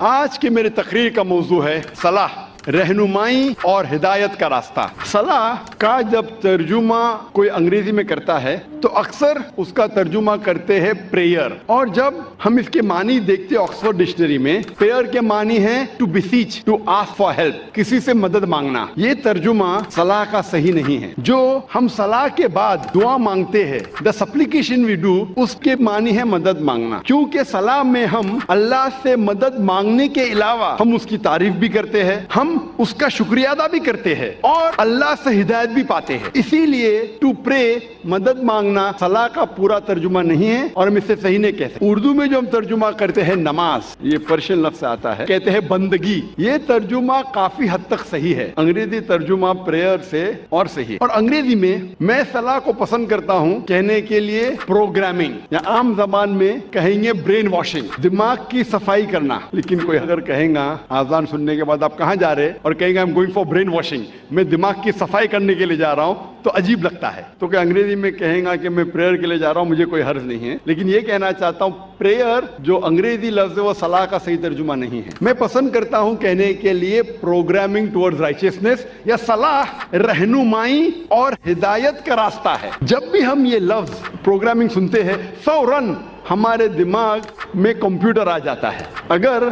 آج کی میری تقریر کا موضوع ہے صلاح، رہنمائی اور ہدایت کا راستہ۔ صلاح کا جب ترجمہ کوئی انگریزی میں کرتا ہے تو اکثر اس کا ترجمہ کرتے ہیں پریئر، اور جب ہم اس کے معنی دیکھتے ہیں آکسفورڈ ڈکشنری میں، پریئر کے معنی ہے to beseech, to ask for help, کسی سے مدد مانگنا۔ یہ ترجمہ صلاح کا صحیح نہیں ہے۔ جو ہم صلاح کے بعد دعا مانگتے ہیں، the supplication we do، اس کے معنی ہے مدد مانگنا، کیونکہ صلاح میں ہم اللہ سے مدد مانگنے کے علاوہ ہم اس کی تعریف بھی کرتے ہیں، ہم اس کا شکریہ ادا بھی کرتے ہیں اور اللہ سے ہدایت بھی پاتے ہیں۔ اسی لیے ٹو پرے، مدد مانگنا، صلاح کا پورا ترجمہ نہیں ہے اور ہم اس سے صحیح نہیں کہہ سکتے۔ اردو میں جو ہم ترجمہ کرتے ہیں نماز، یہ پرشین لفظ سے آتا ہے، کہتے ہیں بندگی، یہ ترجمہ کافی حد تک صحیح ہے۔ انگریزی ترجمہ پریئر سے اور صحیح، اور انگریزی میں صلاح کو پسند کرتا ہوں کہنے کے لیے پروگرامنگ، یا عام زبان میں کہیں گے برین واشنگ، دماغ کی صفائی کرنا۔ لیکن کوئی اگر کہیں گا آذان سننے کے بعد آپ کہاں جا رہے اور کہیں گے I'm going for brain washing، میں دماغ کی صفائی کرنے کے لیے جا رہا ہوں، تو عجیب لگتا ہے۔ تو کہ انگریزی میں کہیں گا کہ میں پریئر کے لیے جا رہا ہوں، مجھے کوئی حرج نہیں ہے، لیکن یہ کہنا چاہتا ہوں پریئر جو انگریزی لفظ ہے وہ صلاح کا صحیح ترجمہ نہیں ہے۔ میں پسند کرتا ہوں کہنے کے لیے پروگرامنگ ٹورڈز رائچسنس، یا صلاح رہنمائی اور ہدایت کا راستہ ہے۔ جب بھی ہم یہ لفظ پروگرامنگ سنتے ہیں فوراً ہمارے دماغ میں کمپیوٹر آ جاتا ہے۔ اگر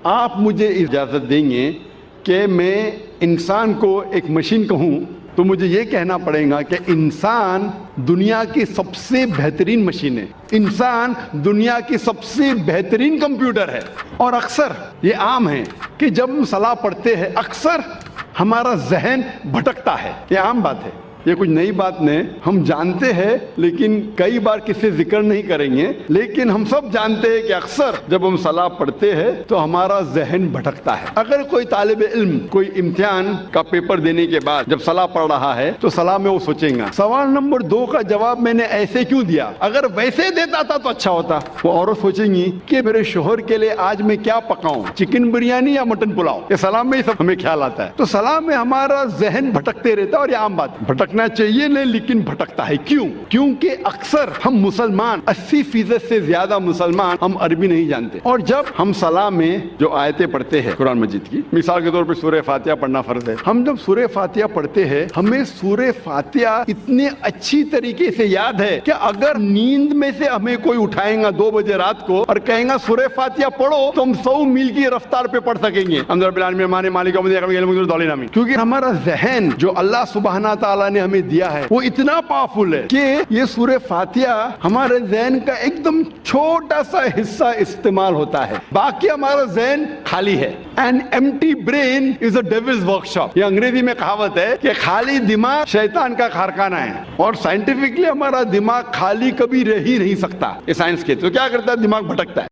آپ مجھے اجازت دیں گے کہ میں انسان کو ایک مشین کہوں تو مجھے یہ کہنا پڑے گا کہ انسان دنیا کی سب سے بہترین مشین ہے، انسان دنیا کی سب سے بہترین کمپیوٹر ہے۔ اور اکثر یہ عام ہے کہ جب ہم صلاح پڑھتے ہیں اکثر ہمارا ذہن بھٹکتا ہے، یہ عام بات ہے، یہ کچھ نئی بات نہیں، ہم جانتے ہیں لیکن کئی بار کسی ذکر نہیں کریں گے، لیکن ہم سب جانتے ہیں کہ اکثر جب ہم صلاح پڑھتے ہیں تو ہمارا ذہن بھٹکتا ہے۔ اگر کوئی طالب علم کوئی امتحان کا پیپر دینے کے بعد جب صلاح پڑھ رہا ہے تو صلاح میں وہ سوچیں گا سوال نمبر 2 کا جواب میں نے ایسے کیوں دیا، اگر ویسے دیتا تھا تو اچھا ہوتا۔ وہ عورت سوچیں گی کہ میرے شوہر کے لیے آج میں کیا پکاؤں، چکن بریانی یا مٹن پلاؤ۔ یہ صلاح میں ہی سب ہمیں خیال آتا ہے۔ تو صلاح میں ہمارا ذہن بھٹکتے رہتا ہے، اور یہ عام بات بھٹکنا چاہیے نہیں لیکن بھٹکتا ہے۔ کیوں؟ کیونکہ اکثر ہم مسلمان 80% سے زیادہ مسلمان ہم عربی نہیں جانتے، اور جب ہم صلاح میں جو آیتیں پڑھتے ہیں قرآن مجید کی، مثال کے طور پہ سورہ فاتحہ پڑھنا فرض ہے، ہم جب سورہ فاتحہ پڑھتے ہیں ہمیں سورہ فاتحہ اتنے اچھی طریقے سے یاد ہے کہ اگر نیند میں سے ہمیں کوئی اٹھائیں گا 2 بجے رات کو اور کہیں گا سورہ فاتحہ پڑھو تو ہم 100 میل کی رفتار پہ پڑھ سکیں گے، کیونکہ ہمارا ذہن جو اللہ سبحانہ تعالیٰ نے ہمیں دیا ہے وہ اتنا پاورفل ہے کہ یہ سورہ فاتحہ ہمارے ذہن کا ایک دم چھوٹا سا حصہ استعمال ہوتا ہے، باقی ہمارا ذہن خالی ہے۔ An empty brain is a devil's workshop، یہ انگریزی میں کہاوت ہے کہ خالی دماغ شیطان کا کارخانہ ہے، اور سائنٹیفکلی ہمارا دماغ خالی کبھی رہ ہی نہیں سکتا، یہ سائنس کے۔ تو کیا کرتا ہے؟ دماغ بھٹکتا ہے۔